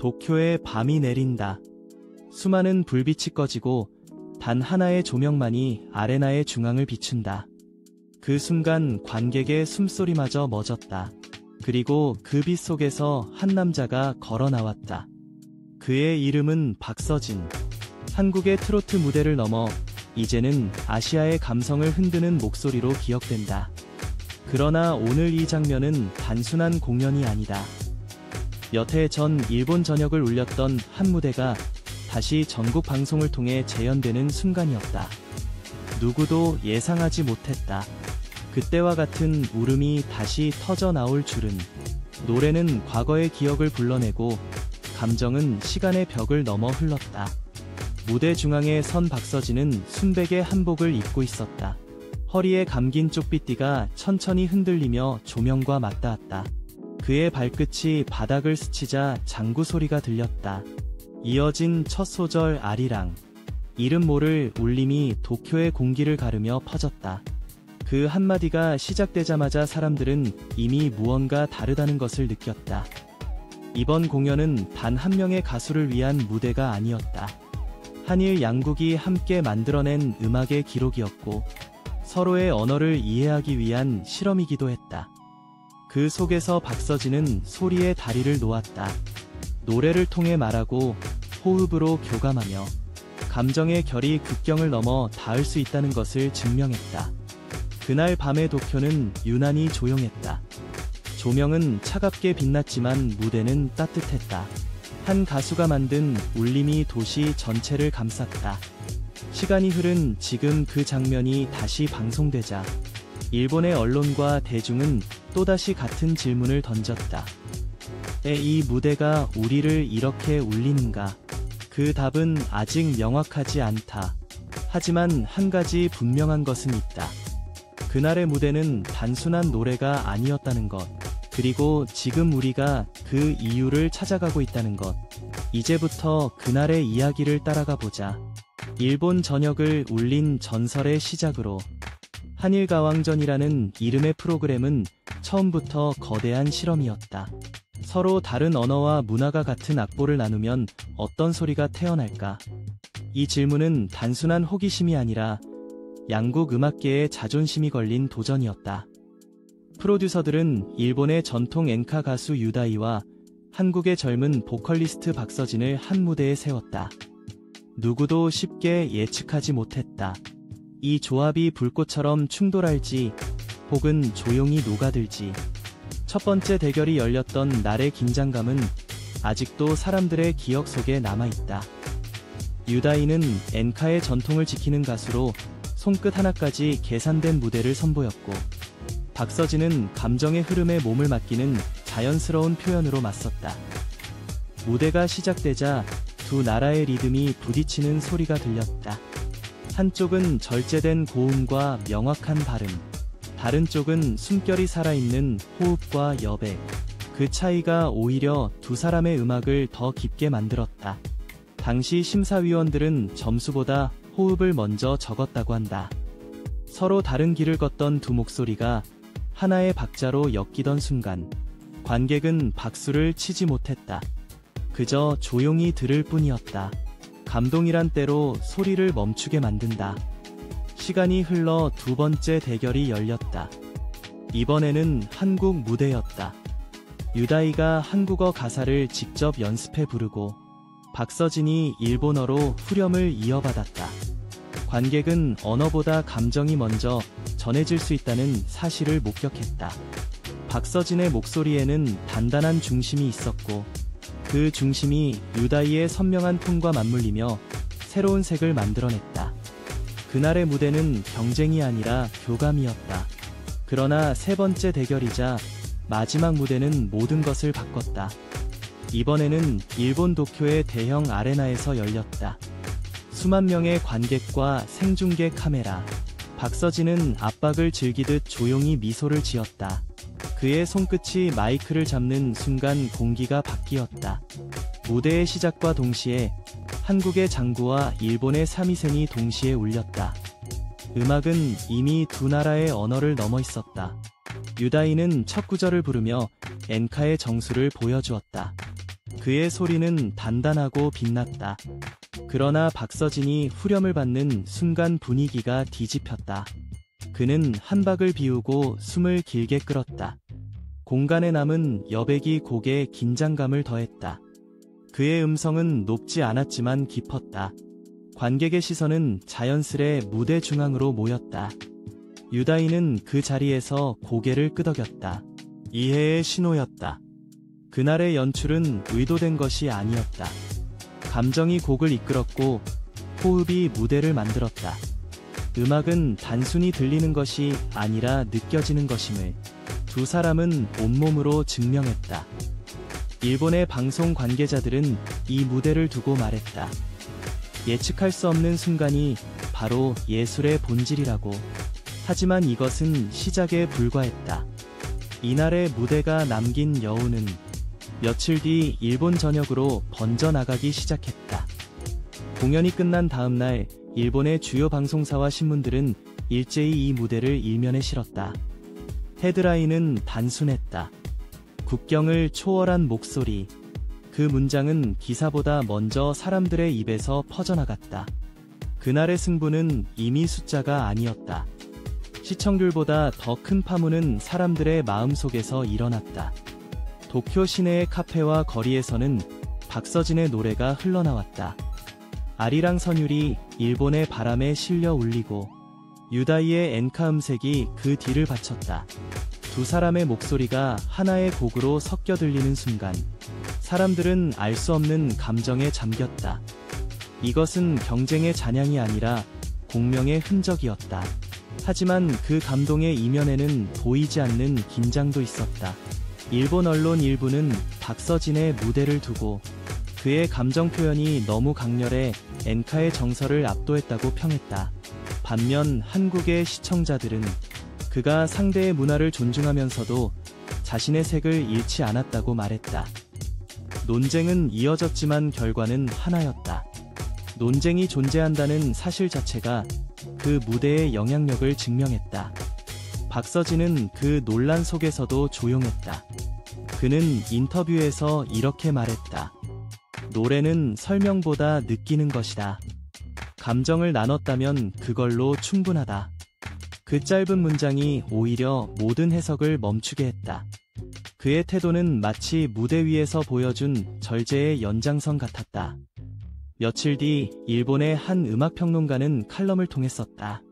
도쿄에 밤이 내린다. 수많은 불빛이 꺼지고 단 하나의 조명만이 아레나의 중앙을 비춘다. 그 순간 관객의 숨소리마저 멎었다. 그리고 그 빛 속에서 한 남자가 걸어 나왔다. 그의 이름은 박서진. 한국의 트로트 무대를 넘어 이제는 아시아의 감성을 흔드는 목소리로 기억된다. 그러나 오늘 이 장면은 단순한 공연이 아니다. 몇 해 전 일본 전역을 울렸던 한 무대가 다시 전국 방송을 통해 재현되는 순간이었다. 누구도 예상하지 못했다. 그때와 같은 울음이 다시 터져 나올 줄은. 노래는 과거의 기억을 불러내고 감정은 시간의 벽을 넘어 흘렀다. 무대 중앙에 선 박서진은 순백의 한복을 입고 있었다. 허리에 감긴 쪽비띠가 천천히 흔들리며 조명과 맞닿았다. 그의 발끝이 바닥을 스치자 장구 소리가 들렸다. 이어진 첫 소절 아리랑. 이름 모를 울림이 도쿄의 공기를 가르며 퍼졌다. 그 한마디가 시작되자마자 사람들은 이미 무언가 다르다는 것을 느꼈다. 이번 공연은 단 한 명의 가수를 위한 무대가 아니었다. 한일 양국이 함께 만들어낸 음악의 기록이었고 서로의 언어를 이해하기 위한 실험이기도 했다. 그 속에서 박서진은 소리의 다리를 놓았다. 노래를 통해 말하고 호흡으로 교감하며 감정의 결이 국경을 넘어 닿을 수 있다는 것을 증명했다. 그날 밤의 도쿄는 유난히 조용했다. 조명은 차갑게 빛났지만 무대는 따뜻했다. 한 가수가 만든 울림이 도시 전체를 감쌌다. 시간이 흐른 지금 그 장면이 다시 방송되자 일본의 언론과 대중은 또다시 같은 질문을 던졌다. 이 무대가 우리를 이렇게 울리는가? 그 답은 아직 명확하지 않다. 하지만 한 가지 분명한 것은 있다. 그날의 무대는 단순한 노래가 아니었다는 것. 그리고 지금 우리가 그 이유를 찾아가고 있다는 것. 이제부터 그날의 이야기를 따라가 보자. 일본 전역을 울린 전설의 시작으로. 한일가왕전이라는 이름의 프로그램은 처음부터 거대한 실험이었다. 서로 다른 언어와 문화가 같은 악보를 나누면 어떤 소리가 태어날까? 이 질문은 단순한 호기심이 아니라 양국 음악계의 자존심이 걸린 도전이었다. 프로듀서들은 일본의 전통 엔카 가수 유다이와 한국의 젊은 보컬리스트 박서진을 한 무대에 세웠다. 누구도 쉽게 예측하지 못했다. 이 조합이 불꽃처럼 충돌할지 혹은 조용히 녹아들지. 첫 번째 대결이 열렸던 날의 긴장감은 아직도 사람들의 기억 속에 남아있다. 유다이는 엔카의 전통을 지키는 가수로 손끝 하나까지 계산된 무대를 선보였고 박서진은 감정의 흐름에 몸을 맡기는 자연스러운 표현으로 맞섰다. 무대가 시작되자 두 나라의 리듬이 부딪히는 소리가 들렸다. 한쪽은 절제된 고음과 명확한 발음, 다른 쪽은 숨결이 살아있는 호흡과 여백. 그 차이가 오히려 두 사람의 음악을 더 깊게 만들었다. 당시 심사위원들은 점수보다 호흡을 먼저 적었다고 한다. 서로 다른 길을 걷던 두 목소리가 하나의 박자로 엮이던 순간 관객은 박수를 치지 못했다. 그저 조용히 들을 뿐이었다. 감동이란 때로 소리를 멈추게 만든다. 시간이 흘러 두 번째 대결이 열렸다. 이번에는 한국 무대였다. 유다이가 한국어 가사를 직접 연습해 부르고 박서진이 일본어로 후렴을 이어받았다. 관객은 언어보다 감정이 먼저 전해질 수 있다는 사실을 목격했다. 박서진의 목소리에는 단단한 중심이 있었고 그 중심이 유다이의 선명한 톤과 맞물리며 새로운 색을 만들어냈다. 그날의 무대는 경쟁이 아니라 교감이었다. 그러나 세 번째 대결이자 마지막 무대는 모든 것을 바꿨다. 이번에는 일본 도쿄의 대형 아레나에서 열렸다. 수만 명의 관객과 생중계 카메라. 박서진은 압박을 즐기듯 조용히 미소를 지었다. 그의 손끝이 마이크를 잡는 순간 공기가 바뀌었다. 무대의 시작과 동시에 한국의 장구와 일본의 삼위센이 동시에 울렸다. 음악은 이미 두 나라의 언어를 넘어 있었다. 유다이는 첫 구절을 부르며 엔카의 정수를 보여주었다. 그의 소리는 단단하고 빛났다. 그러나 박서진이 후렴을 받는 순간 분위기가 뒤집혔다. 그는 한 박을 비우고 숨을 길게 끌었다. 공간에 남은 여백이 곡에 긴장감을 더했다. 그의 음성은 높지 않았지만 깊었다. 관객의 시선은 자연스레 무대 중앙으로 모였다. 유다인은 그 자리에서 고개를 끄덕였다. 이해의 신호였다. 그날의 연출은 의도된 것이 아니었다. 감정이 곡을 이끌었고 호흡이 무대를 만들었다. 음악은 단순히 들리는 것이 아니라 느껴지는 것임을 두 사람은 온몸으로 증명했다. 일본의 방송 관계자들은 이 무대를 두고 말했다. 예측할 수 없는 순간이 바로 예술의 본질이라고. 하지만 이것은 시작에 불과했다. 이날의 무대가 남긴 여운은 며칠 뒤 일본 전역으로 번져나가기 시작했다. 공연이 끝난 다음날 일본의 주요 방송사와 신문들은 일제히 이 무대를 일면에 실었다. 헤드라인은 단순했다. 국경을 초월한 목소리. 그 문장은 기사보다 먼저 사람들의 입에서 퍼져나갔다. 그날의 승부는 이미 숫자가 아니었다. 시청률보다 더 큰 파문은 사람들의 마음속에서 일어났다. 도쿄 시내의 카페와 거리에서는 박서진의 노래가 흘러나왔다. 아리랑 선율이 일본의 바람에 실려 울리고 유다이의 엔카 음색이 그 뒤를 바쳤다. 두 사람의 목소리가 하나의 곡으로 섞여 들리는 순간 사람들은 알 수 없는 감정에 잠겼다. 이것은 경쟁의 잔향이 아니라 공명의 흔적이었다. 하지만 그 감동의 이면에는 보이지 않는 긴장도 있었다. 일본 언론 일부는 박서진의 무대를 두고 그의 감정 표현이 너무 강렬해 엔카의 정서를 압도했다고 평했다. 반면 한국의 시청자들은 그가 상대의 문화를 존중하면서도 자신의 색을 잃지 않았다고 말했다. 논쟁은 이어졌지만 결과는 하나였다. 논쟁이 존재한다는 사실 자체가 그 무대의 영향력을 증명했다. 박서진은 그 논란 속에서도 조용했다. 그는 인터뷰에서 이렇게 말했다. 노래는 설명보다 느끼는 것이다. 감정을 나눴다면 그걸로 충분하다. 그 짧은 문장이 오히려 모든 해석을 멈추게 했다. 그의 태도는 마치 무대 위에서 보여준 절제의 연장선 같았다. 며칠 뒤 일본의 한 음악평론가는 칼럼을 통해 썼다.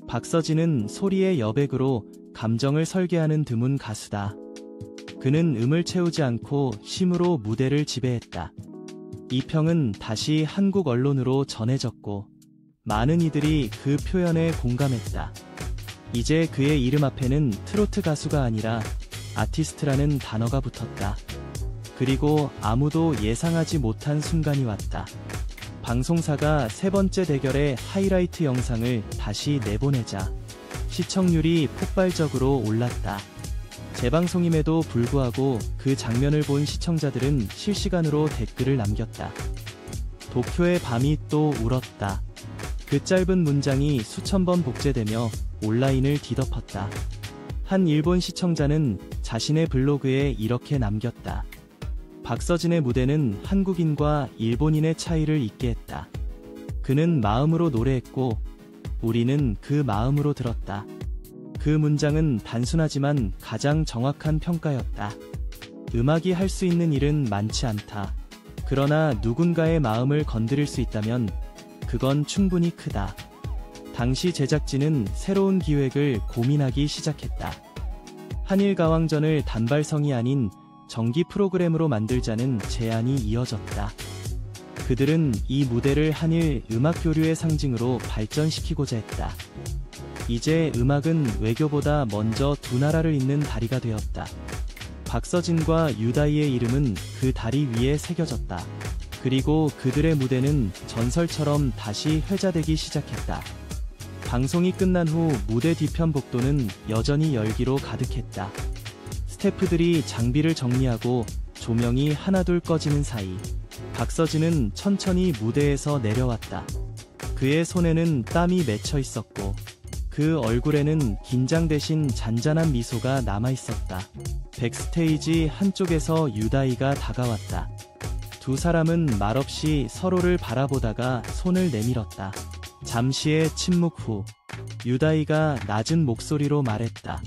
박서진은 소리의 여백으로 감정을 설계하는 드문 가수다. 그는 음을 채우지 않고 심으로 무대를 지배했다. 이 평은 다시 한국 언론으로 전해졌고 많은 이들이 그 표현에 공감했다. 이제 그의 이름 앞에는 트로트 가수가 아니라 아티스트라는 단어가 붙었다. 그리고 아무도 예상하지 못한 순간이 왔다. 방송사가 세 번째 대결의 하이라이트 영상을 다시 내보내자 시청률이 폭발적으로 올랐다. 재방송임에도 불구하고 그 장면을 본 시청자들은 실시간으로 댓글을 남겼다. 도쿄의 밤이 또 울었다. 그 짧은 문장이 수천 번 복제되며 온라인을 뒤덮었다. 한 일본 시청자는 자신의 블로그에 이렇게 남겼다. 박서진의 무대는 한국인과 일본인의 차이를 잊게 했다. 그는 마음으로 노래했고 우리는 그 마음으로 들었다. 그 문장은 단순하지만 가장 정확한 평가였다. 음악이 할 수 있는 일은 많지 않다. 그러나 누군가의 마음을 건드릴 수 있다면 그건 충분히 크다. 당시 제작진은 새로운 기획을 고민하기 시작했다. 한일 가왕전을 단발성이 아닌 정기 프로그램으로 만들자는 제안이 이어졌다. 그들은 이 무대를 한일 음악 교류의 상징으로 발전시키고자 했다. 이제 음악은 외교보다 먼저 두 나라를 잇는 다리가 되었다. 박서진과 유다이의 이름은 그 다리 위에 새겨졌다. 그리고 그들의 무대는 전설처럼 다시 회자되기 시작했다. 방송이 끝난 후 무대 뒤편 복도는 여전히 열기로 가득했다. 스태프들이 장비를 정리하고 조명이 하나둘 꺼지는 사이 박서진은 천천히 무대에서 내려왔다. 그의 손에는 땀이 맺혀 있었고 그 얼굴에는 긴장 대신 잔잔한 미소가 남아 있었다. 백스테이지 한쪽에서 유다이가 다가왔다. 두 사람은 말없이 서로를 바라보다가 손을 내밀었다. 잠시의 침묵 후 유다이가 낮은 목소리로 말했다.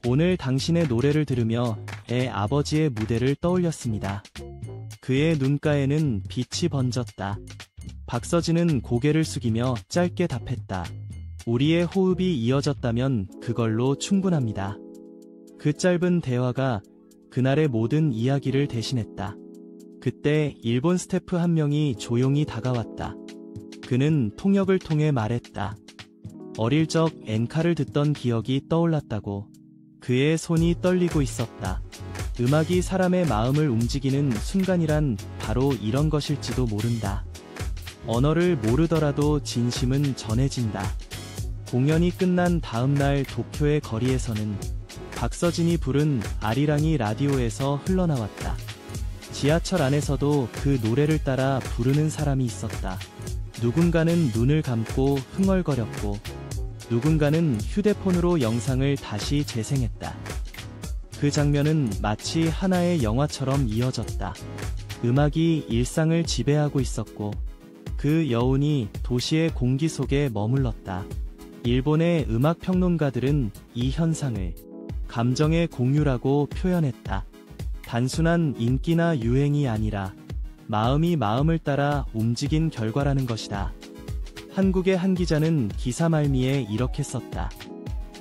오늘 당신의 노래를 들으며 애 아버지의 무대를 떠올렸습니다. 그의 눈가에는 빛이 번졌다. 박서진은 고개를 숙이며 짧게 답했다. 우리의 호흡이 이어졌다면 그걸로 충분합니다. 그 짧은 대화가 그날의 모든 이야기를 대신했다. 그때 일본 스태프 한 명이 조용히 다가왔다. 그는 통역을 통해 말했다. 어릴 적 엔카를 듣던 기억이 떠올랐다고. 그의 손이 떨리고 있었다. 음악이 사람의 마음을 움직이는 순간이란 바로 이런 것일지도 모른다. 언어를 모르더라도 진심은 전해진다. 공연이 끝난 다음 날 도쿄의 거리에서는 박서진이 부른 아리랑이 라디오에서 흘러나왔다. 지하철 안에서도 그 노래를 따라 부르는 사람이 있었다. 누군가는 눈을 감고 흥얼거렸고 누군가는 휴대폰으로 영상을 다시 재생했다. 그 장면은 마치 하나의 영화처럼 이어졌다. 음악이 일상을 지배하고 있었고 그 여운이 도시의 공기 속에 머물렀다. 일본의 음악 평론가들은 이 현상을 감정의 공유라고 표현했다. 단순한 인기나 유행이 아니라 마음이 마음을 따라 움직인 결과라는 것이다. 한국의 한 기자는 기사 말미에 이렇게 썼다.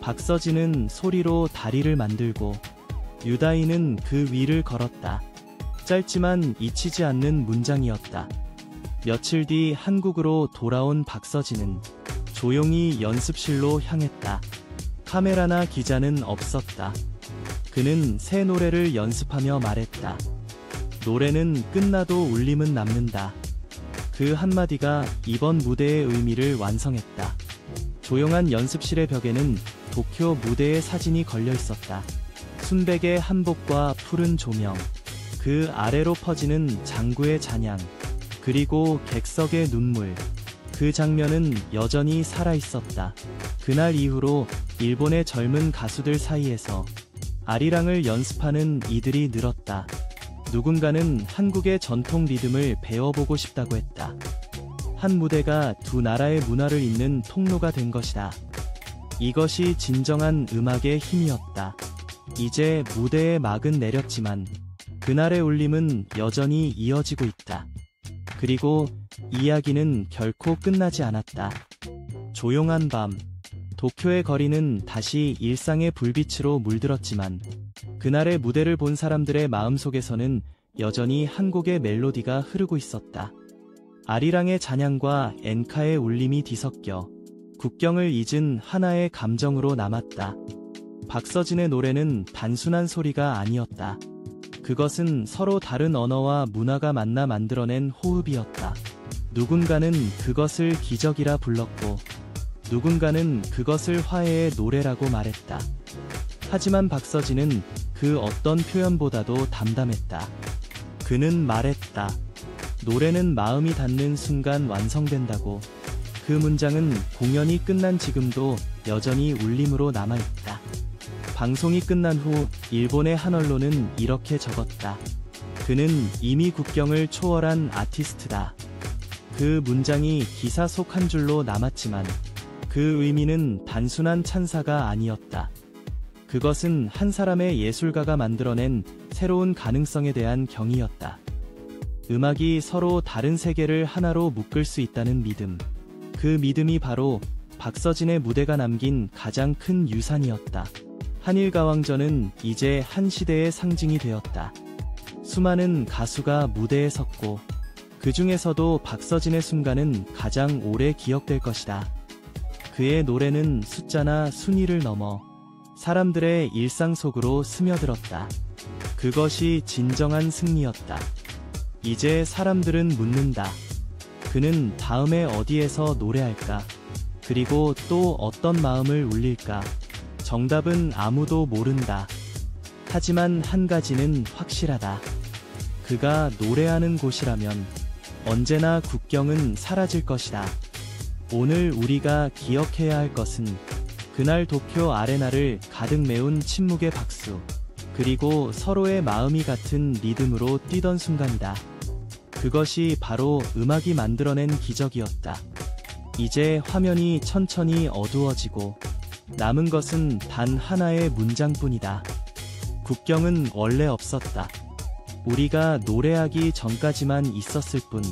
박서진은 소리로 다리를 만들고 유다이는 그 위를 걸었다. 짧지만 잊히지 않는 문장이었다. 며칠 뒤 한국으로 돌아온 박서진은 조용히 연습실로 향했다. 카메라나 기자는 없었다. 그는 새 노래를 연습하며 말했다. 노래는 끝나도 울림은 남는다. 그 한마디가 이번 무대의 의미를 완성했다. 조용한 연습실의 벽에는 도쿄 무대의 사진이 걸려 있었다. 순백의 한복과 푸른 조명, 그 아래로 퍼지는 장구의 잔향, 그리고 객석의 눈물. 그 장면은 여전히 살아있었다. 그날 이후로 일본의 젊은 가수들 사이에서 아리랑을 연습하는 이들이 늘었다. 누군가는 한국의 전통 리듬을 배워보고 싶다고 했다. 한 무대가 두 나라의 문화를 잇는 통로가 된 것이다. 이것이 진정한 음악의 힘이었다. 이제 무대의 막은 내렸지만 그날의 울림은 여전히 이어지고 있다. 그리고 이야기는 결코 끝나지 않았다. 조용한 밤, 도쿄의 거리는 다시 일상의 불빛으로 물들었지만 그날의 무대를 본 사람들의 마음속에서는 여전히 한 곡의 멜로디가 흐르고 있었다. 아리랑의 잔향과 엔카의 울림이 뒤섞여 국경을 잊은 하나의 감정으로 남았다. 박서진의 노래는 단순한 소리가 아니었다. 그것은 서로 다른 언어와 문화가 만나 만들어낸 호흡이었다. 누군가는 그것을 기적이라 불렀고 누군가는 그것을 화해의 노래라고 말했다. 하지만 박서진은 그 어떤 표현보다도 담담했다. 그는 말했다. 노래는 마음이 닿는 순간 완성된다고. 그 문장은 공연이 끝난 지금도 여전히 울림으로 남아있다. 방송이 끝난 후 일본의 한 언론은 이렇게 적었다. 그는 이미 국경을 초월한 아티스트다. 그 문장이 기사 속 한 줄로 남았지만 그 의미는 단순한 찬사가 아니었다. 그것은 한 사람의 예술가가 만들어낸 새로운 가능성에 대한 경의였다. 음악이 서로 다른 세계를 하나로 묶을 수 있다는 믿음. 그 믿음이 바로 박서진의 무대가 남긴 가장 큰 유산이었다. 한일가왕전은 이제 한 시대의 상징이 되었다. 수많은 가수가 무대에 섰고 그 중에서도 박서진의 순간은 가장 오래 기억될 것이다. 그의 노래는 숫자나 순위를 넘어 사람들의 일상 속으로 스며들었다. 그것이 진정한 승리였다. 이제 사람들은 묻는다. 그는 다음에 어디에서 노래할까? 그리고 또 어떤 마음을 울릴까? 정답은 아무도 모른다. 하지만 한 가지는 확실하다. 그가 노래하는 곳이라면 언제나 국경은 사라질 것이다. 오늘 우리가 기억해야 할 것은 그날 도쿄 아레나를 가득 메운 침묵의 박수, 그리고 서로의 마음이 같은 리듬으로 뛰던 순간이다. 그것이 바로 음악이 만들어낸 기적이었다. 이제 화면이 천천히 어두워지고 남은 것은 단 하나의 문장뿐이다. 국경은 원래 없었다. 우리가 노래하기 전까지만 있었을 뿐.